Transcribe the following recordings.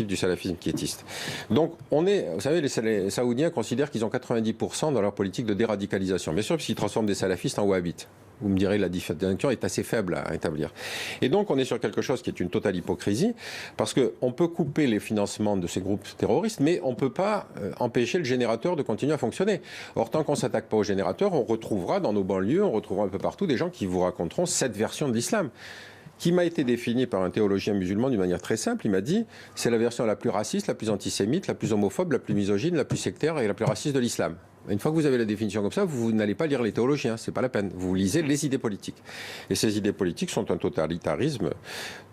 du salafisme quiétiste. Donc, vous savez, les Saoudiens considèrent qu'ils ont 90% dans leur politique de déradicalisation. Bien sûr, puisqu'ils transforment des salafistes en wahhabites. Vous me direz, la distinction est assez faible à établir. Et donc, on est sur quelque chose qui est une totale hypocrisie, parce qu'on peut couper les financements de ces groupes terroristes, mais on ne peut pas empêcher le générateur de continuer à fonctionner. Or, tant qu'on ne s'attaque pas au générateur, on retrouvera dans nos banlieues, on retrouvera un peu partout des gens qui vous raconteront cette version de l'islam, qui m'a été définie par un théologien musulman d'une manière très simple. Il m'a dit, c'est la version la plus raciste, la plus antisémite, la plus homophobe, la plus misogyne, la plus sectaire et la plus raciste de l'islam. Une fois que vous avez la définition comme ça, vous n'allez pas lire les théologiens, c'est pas la peine. Vous lisez les idées politiques. Et ces idées politiques sont un totalitarisme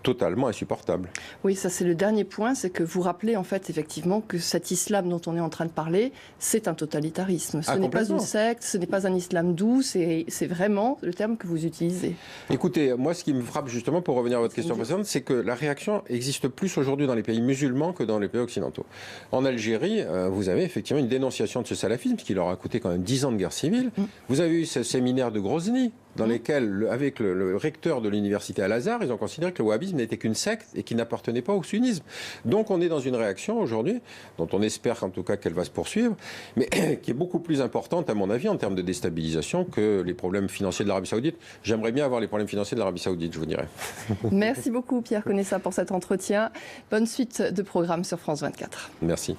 totalement insupportable. Oui, ça c'est le dernier point, c'est que vous rappelez en fait effectivement que cet islam dont on est en train de parler, c'est un totalitarisme. Ce n'est pas une secte, ce n'est pas un islam doux, c'est vraiment le terme que vous utilisez. Écoutez, moi ce qui me frappe justement, pour revenir à votre question précédente, c'est que la réaction existe plus aujourd'hui dans les pays musulmans que dans les pays occidentaux. En Algérie, vous avez effectivement une dénonciation de ce salafisme qui leur a coûté quand même 10 ans de guerre civile. Vous avez eu ce séminaire de Grozny, dans lesquels, avec le recteur de l'université Al-Azhar, ils ont considéré que le wahhabisme n'était qu'une secte et qu'il n'appartenait pas au sunnisme. Donc on est dans une réaction aujourd'hui, dont on espère en tout cas qu'elle va se poursuivre, mais qui est beaucoup plus importante à mon avis en termes de déstabilisation que les problèmes financiers de l'Arabie Saoudite. J'aimerais bien avoir les problèmes financiers de l'Arabie Saoudite, je vous dirais. Merci beaucoup Pierre Conessa pour cet entretien. Bonne suite de programme sur France 24. Merci.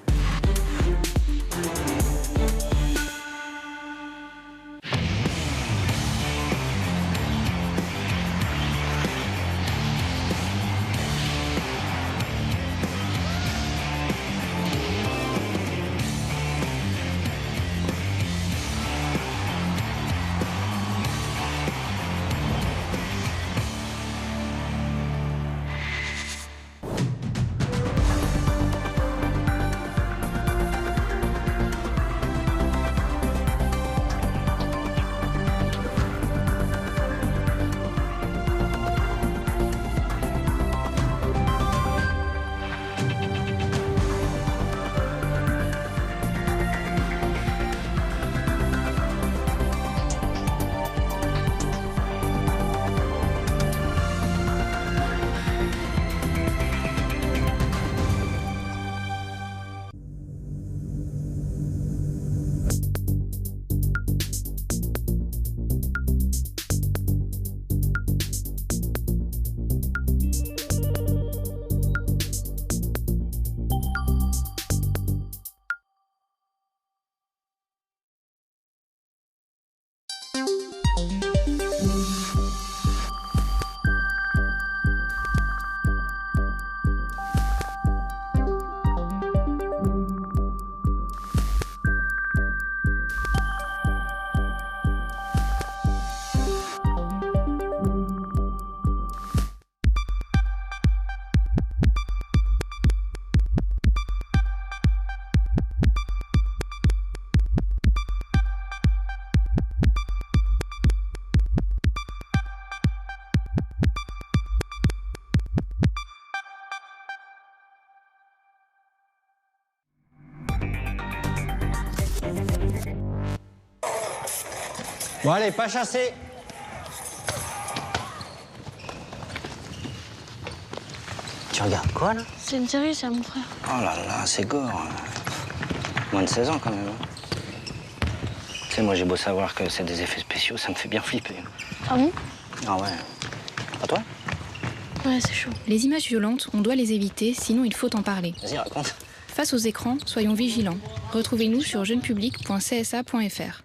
Bon allez, pas chasser. Tu regardes quoi là? C'est une série, ça, mon frère. Oh là là, c'est gore. Moins de 16 ans quand même. Tu sais, moi j'ai beau savoir que c'est des effets spéciaux, ça me fait bien flipper. Ah bon? Ah ouais. Pas toi? Ouais, c'est chaud. Les images violentes, on doit les éviter, sinon il faut en parler. Vas-y, raconte. Face aux écrans, soyons vigilants. Retrouvez-nous sur jeunepublic.csa.fr.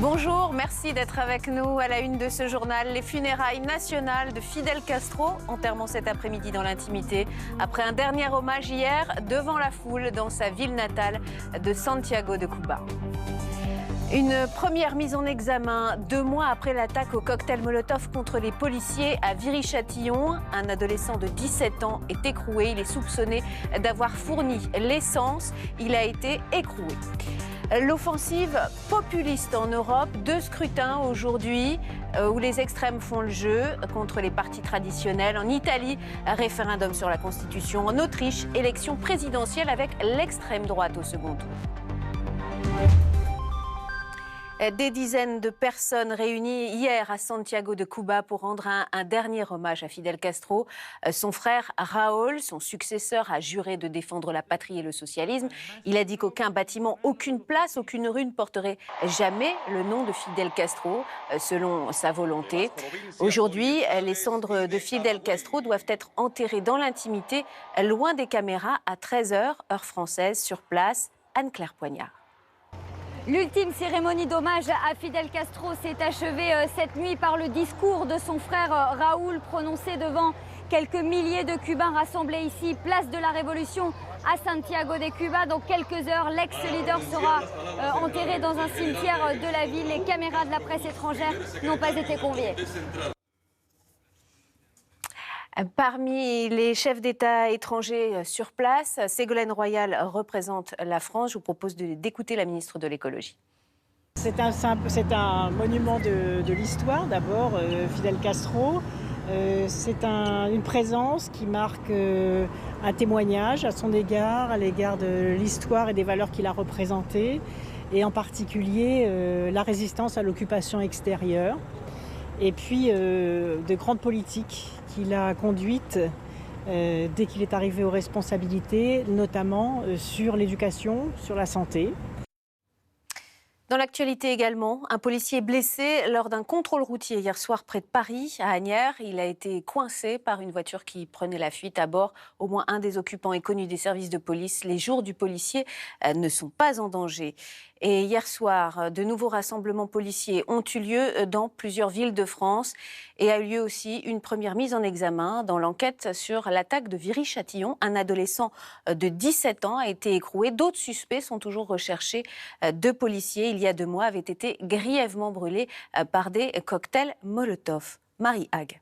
Bonjour, merci d'être avec nous à la une de ce journal. Les funérailles nationales de Fidel Castro, enterrement cet après-midi dans l'intimité, après un dernier hommage hier devant la foule dans sa ville natale de Santiago de Cuba. Une première mise en examen 2 mois après l'attaque au cocktail Molotov contre les policiers à Viry-Châtillon. Un adolescent de 17 ans est écroué. Il est soupçonné d'avoir fourni l'essence. Il a été écroué. L'offensive populiste en Europe, 2 scrutins aujourd'hui où les extrêmes font le jeu contre les partis traditionnels. En Italie, référendum sur la Constitution. En Autriche, élection présidentielle avec l'extrême droite au second tour. Des dizaines de personnes réunies hier à Santiago de Cuba pour rendre un dernier hommage à Fidel Castro. Son frère Raúl, son successeur, a juré de défendre la patrie et le socialisme. Il a dit qu'aucun bâtiment, aucune place, aucune rue ne porterait jamais le nom de Fidel Castro, selon sa volonté. Aujourd'hui, les cendres de Fidel Castro doivent être enterrées dans l'intimité, loin des caméras, à 13h, heure française, sur place. Anne-Claire Poignard. L'ultime cérémonie d'hommage à Fidel Castro s'est achevée cette nuit par le discours de son frère Raúl prononcé devant quelques milliers de Cubains rassemblés ici, place de la Révolution à Santiago de Cuba. Dans quelques heures, l'ex-leader sera enterré dans un cimetière de la ville. Les caméras de la presse étrangère n'ont pas été conviées. Parmi les chefs d'État étrangers sur place, Ségolène Royal représente la France. Je vous propose d'écouter la ministre de l'Écologie. C'est un monument de l'histoire, d'abord, Fidel Castro. C'est une présence qui marque un témoignage à son égard, à l'égard de l'histoire et des valeurs qu'il a représentées, et en particulier la résistance à l'occupation extérieure, et puis de grandes politiques qu'il a conduites dès qu'il est arrivé aux responsabilités, notamment sur l'éducation, sur la santé. Dans l'actualité également, un policier blessé lors d'un contrôle routier hier soir près de Paris, à Asnières. Il a été coincé par une voiture qui prenait la fuite. À bord, au moins un des occupants est connu des services de police. Les jours du policier ne sont pas en danger. Et hier soir, de nouveaux rassemblements policiers ont eu lieu dans plusieurs villes de France et a eu lieu aussi une première mise en examen dans l'enquête sur l'attaque de Viry-Châtillon. Un adolescent de 17 ans a été écroué. D'autres suspects sont toujours recherchés. 2 policiers, il y a 2 mois, avaient été grièvement brûlés par des cocktails Molotov. Marie Hague.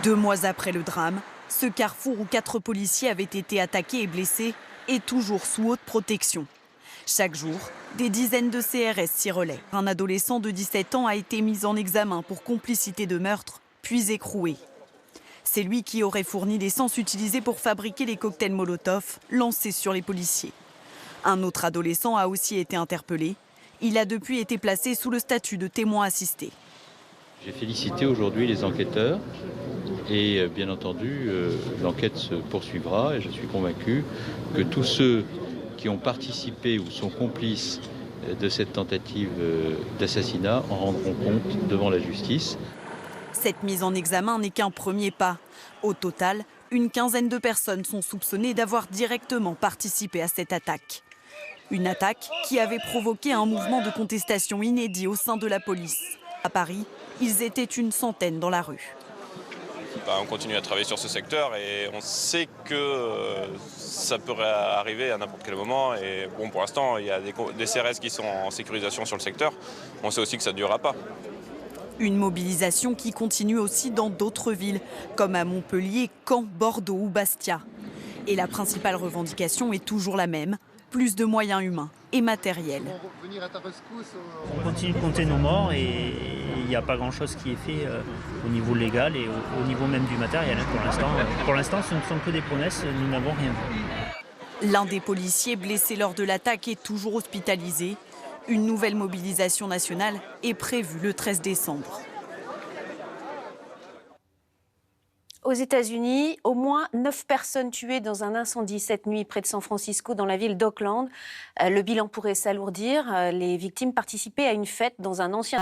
2 mois après le drame, ce carrefour où 4 policiers avaient été attaqués et blessés est toujours sous haute protection. Chaque jour, des dizaines de CRS s'y relaient. Un adolescent de 17 ans a été mis en examen pour complicité de meurtre, puis écroué. C'est lui qui aurait fourni l'essence utilisée pour fabriquer les cocktails Molotov lancés sur les policiers. Un autre adolescent a aussi été interpellé. Il a depuis été placé sous le statut de témoin assisté. J'ai félicité aujourd'hui les enquêteurs et bien entendu l'enquête se poursuivra et je suis convaincu que tous ceux qui ont participé ou sont complices de cette tentative d'assassinat en rendront compte devant la justice. Cette mise en examen n'est qu'un premier pas. Au total, une quinzaine de personnes sont soupçonnées d'avoir directement participé à cette attaque. Une attaque qui avait provoqué un mouvement de contestation inédit au sein de la police. À Paris, ils étaient une centaine dans la rue. On continue à travailler sur ce secteur et on sait que ça pourrait arriver à n'importe quel moment. Et bon, pour l'instant, il y a des CRS qui sont en sécurisation sur le secteur. On sait aussi que ça ne durera pas. Une mobilisation qui continue aussi dans d'autres villes, comme à Montpellier, Caen, Bordeaux ou Bastia. Et la principale revendication est toujours la même, plus de moyens humains et matériels. On continue de compter nos morts et il n'y a pas grand-chose qui est fait au niveau légal et au niveau même du matériel. Pour l'instant, ce ne sont que des promesses, nous n'avons rien vu. L'un des policiers blessés lors de l'attaque est toujours hospitalisé. Une nouvelle mobilisation nationale est prévue le 13 décembre. Aux États-Unis, au moins 9 personnes tuées dans un incendie cette nuit près de San Francisco, dans la ville d'Oakland. Le bilan pourrait s'alourdir. Les victimes participaient à une fête dans un ancien